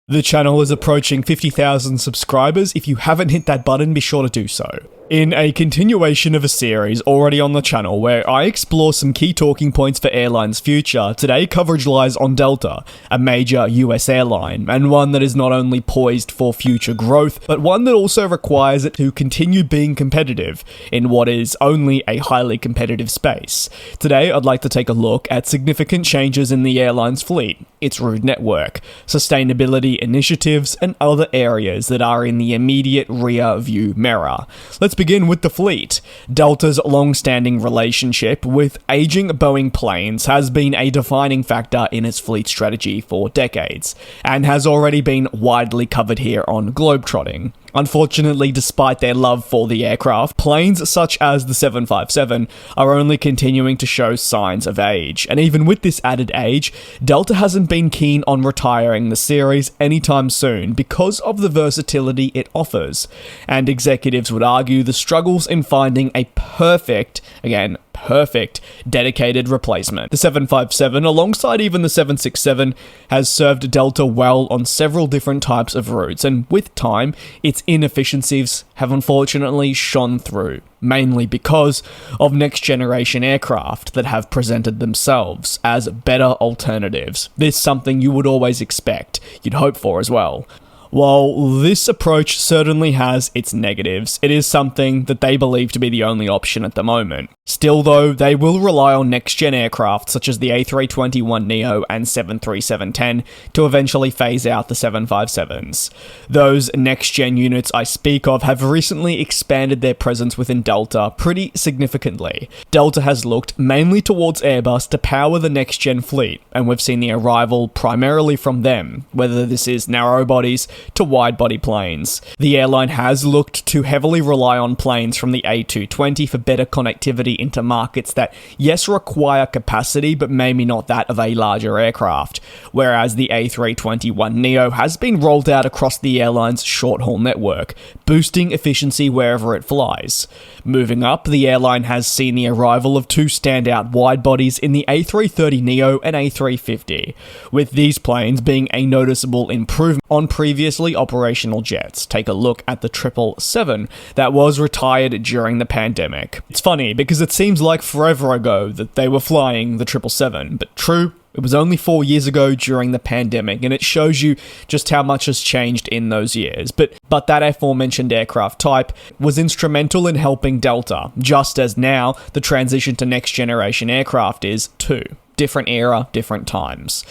The channel is approaching 50,000 subscribers. If you haven't hit that button, be sure to do so. In a continuation of a series already on the channel where I explore some key talking points for airlines' future, today coverage lies on Delta, a major US airline, and one that is not only poised for future growth, but one that also requires it to continue being competitive in what is only a highly competitive space. Today, I'd like to take a look at significant changes in the airline's fleet, its route network, sustainability initiatives, and other areas that are in the immediate rear view mirror. Let's begin with the fleet. Delta's long-standing relationship with aging Boeing planes has been a defining factor in its fleet strategy for decades, and has already been widely covered here on GlobeTrotting. Unfortunately, despite their love for the aircraft, planes such as the 757 are only continuing to show signs of age, and even with this added age, Delta hasn't been keen on retiring the series anytime soon because of the versatility it offers, and executives would argue the struggles in finding a perfect dedicated replacement. The 757, alongside even the 767, has served Delta well on several different types of routes, and with time, its inefficiencies have unfortunately shone through, mainly because of next-generation aircraft that have presented themselves as better alternatives. This is something you would always expect, you'd hope for as well. While this approach certainly has its negatives, it is something that they believe to be the only option at the moment. Still though, they will rely on next-gen aircraft such as the A321neo and 737-10 to eventually phase out the 757s. Those next-gen units I speak of have recently expanded their presence within Delta pretty significantly. Delta has looked mainly towards Airbus to power the next-gen fleet, and we've seen the arrival primarily from them, whether this is narrow bodies to wide-body planes. The airline has looked to heavily rely on planes from the A220 for better connectivity into markets that, yes, require capacity, but maybe not that of a larger aircraft, whereas the A321neo has been rolled out across the airline's short-haul network, boosting efficiency wherever it flies. Moving up, the airline has seen the arrival of two standout wide-bodies in the A330neo and A350, with these planes being a noticeable improvement on previously operational jets. Take a look at the 777 that was retired during the pandemic. It's funny because it seems like forever ago that they were flying the 777, but true, it was only 4 years ago during the pandemic, and it shows you just how much has changed in those years. But that aforementioned aircraft type was instrumental in helping Delta, just as now the transition to next generation aircraft is too. Different era, different times.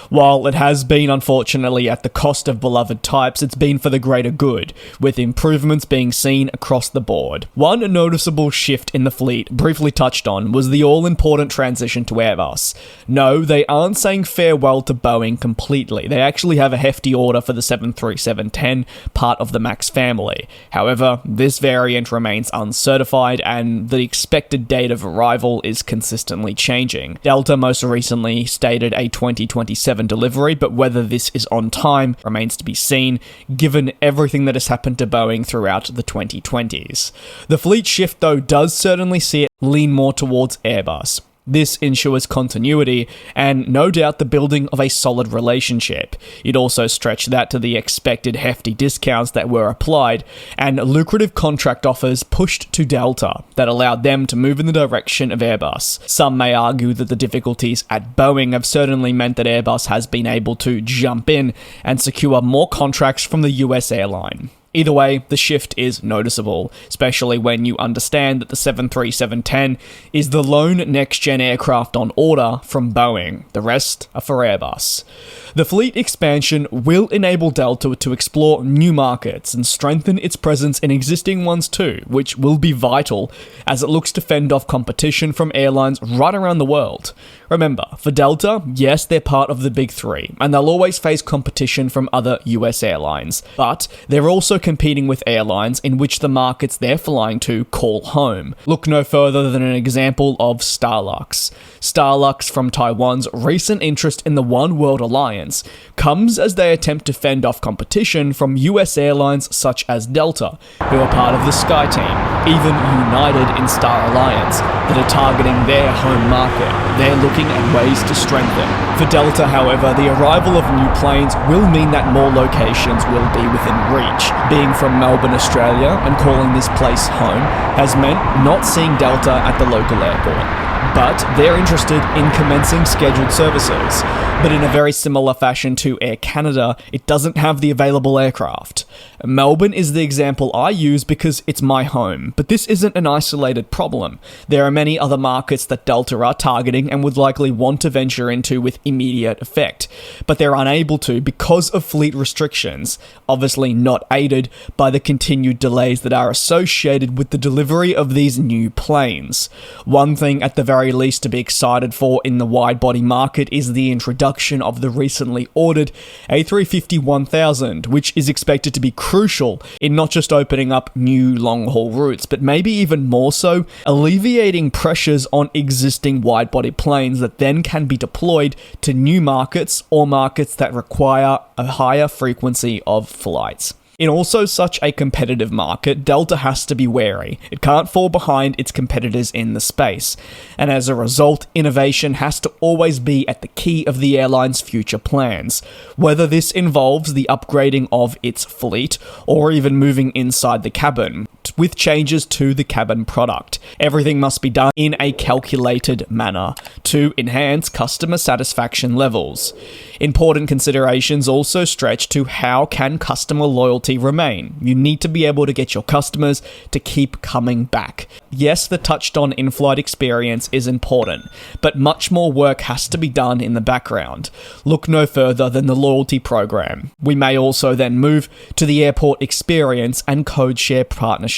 While it has been unfortunately at the cost of beloved types, it's been for the greater good, with improvements being seen across the board. One noticeable shift in the fleet, briefly touched on, was the all-important transition to Airbus. No, they aren't saying farewell to Boeing completely. They actually have a hefty order for the 737-10, part of the MAX family. However, this variant remains uncertified, and the expected date of arrival is consistently changing. Delta most recently stated a 2027 delivery, but whether this is on time remains to be seen, given everything that has happened to Boeing throughout the 2020s. The fleet shift, though, does certainly see it lean more towards Airbus. This ensures continuity and no doubt the building of a solid relationship. It also stretched that to the expected hefty discounts that were applied and lucrative contract offers pushed to Delta that allowed them to move in the direction of Airbus. Some may argue that the difficulties at Boeing have certainly meant that Airbus has been able to jump in and secure more contracts from the US airline. Either way, the shift is noticeable, especially when you understand that the 737-10 is the lone next-gen aircraft on order from Boeing. The rest are for Airbus. The fleet expansion will enable Delta to explore new markets and strengthen its presence in existing ones too, which will be vital as it looks to fend off competition from airlines right around the world. Remember, for Delta, yes, they're part of the big three, and they'll always face competition from other US airlines, but they're also competing with airlines in which the markets they're flying to call home. Look no further than an example of Starlux. Starlux, from Taiwan's recent interest in the One World Alliance, comes as they attempt to fend off competition from US airlines such as Delta, who are part of the Sky Team, even United in Star Alliance, that are targeting their home market. They're looking at ways to strengthen For Delta, however, the arrival of new planes will mean that more locations will be within reach. Being from Melbourne, Australia, and calling this place home has meant not seeing Delta at the local airport. But they're interested in commencing scheduled services. But in a very similar fashion to Air Canada, it doesn't have the available aircraft. Melbourne is the example I use because it's my home, but this isn't an isolated problem. There are many other markets that Delta are targeting and would likely want to venture into with immediate effect, but they're unable to because of fleet restrictions, obviously not aided by the continued delays that are associated with the delivery of these new planes. One thing at the very least to be excited for in the wide-body market is the introduction of the recently ordered A350-1000, which is expected to be crucial in not just opening up new long-haul routes, but maybe even more so, alleviating pressures on existing wide-body planes that then can be deployed to new markets or markets that require a higher frequency of flights. In also such a competitive market, Delta has to be wary. It can't fall behind its competitors in the space. And as a result, innovation has to always be at the key of the airline's future plans. Whether this involves the upgrading of its fleet, or even moving inside the cabin, with changes to the cabin product. Everything must be done in a calculated manner to enhance customer satisfaction levels. Important considerations also stretch to how can customer loyalty remain. You need to be able to get your customers to keep coming back. Yes, the touched-on in-flight experience is important, but much more work has to be done in the background. Look no further than the loyalty program. We may also then move to the airport experience and code share partnerships.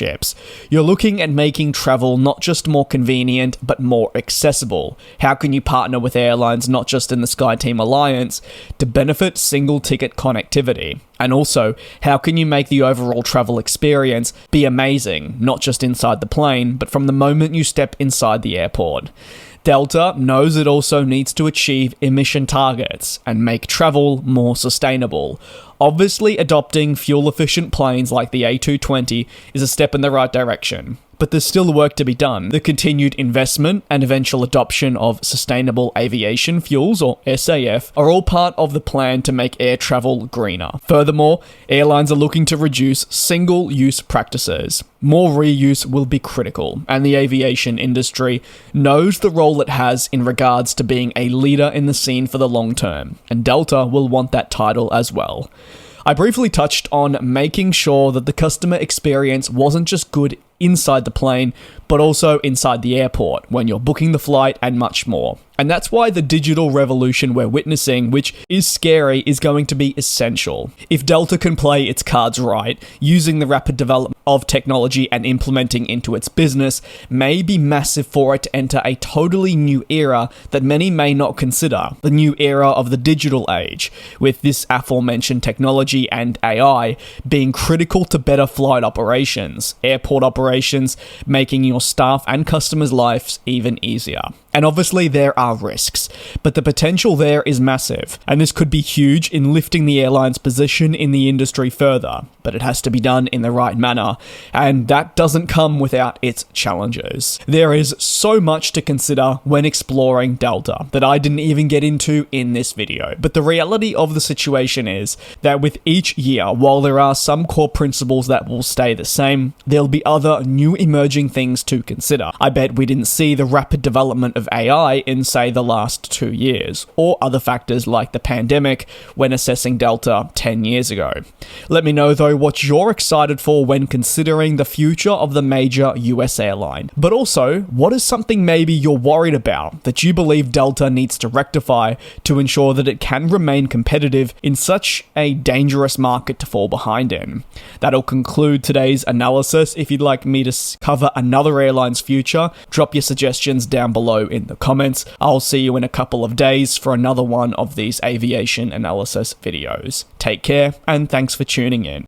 You're looking at making travel not just more convenient, but more accessible. How can you partner with airlines, not just in the SkyTeam Alliance, to benefit single-ticket connectivity? And also, how can you make the overall travel experience be amazing, not just inside the plane, but from the moment you step inside the airport? Delta knows it also needs to achieve emission targets and make travel more sustainable. Obviously, adopting fuel-efficient planes like the A220 is a step in the right direction. But there's still work to be done. The continued investment and eventual adoption of sustainable aviation fuels, or SAF, are all part of the plan to make air travel greener. Furthermore, airlines are looking to reduce single-use practices. More reuse will be critical, and the aviation industry knows the role it has in regards to being a leader in the scene for the long term, and Delta will want that title as well. I briefly touched on making sure that the customer experience wasn't just good inside the plane, but also inside the airport when you're booking the flight and much more. And that's why the digital revolution we're witnessing, which is scary, is going to be essential. If Delta can play its cards right, using the rapid development of technology and implementing into its business may be massive for it to enter a totally new era that many may not consider, the new era of the digital age, with this aforementioned technology and AI being critical to better flight operations, airport operations, making your staff and customers' lives even easier. And obviously there are risks, but the potential there is massive, and this could be huge in lifting the airline's position in the industry further, but it has to be done in the right manner, and that doesn't come without its challenges. There is so much to consider when exploring Delta that I didn't even get into in this video, but the reality of the situation is that with each year, while there are some core principles that will stay the same, there'll be other new emerging things to consider. I bet we didn't see the rapid development of AI in, say, the last 2 years, or other factors like the pandemic when assessing Delta 10 years ago. Let me know though what you're excited for when considering the future of the major US airline. But also, what is something maybe you're worried about that you believe Delta needs to rectify to ensure that it can remain competitive in such a dangerous market to fall behind in? That'll conclude today's analysis. If you'd like me to cover another airline's future, drop your suggestions down below in the comments. I'll see you in a couple of days for another one of these aviation analysis videos. Take care, and thanks for tuning in.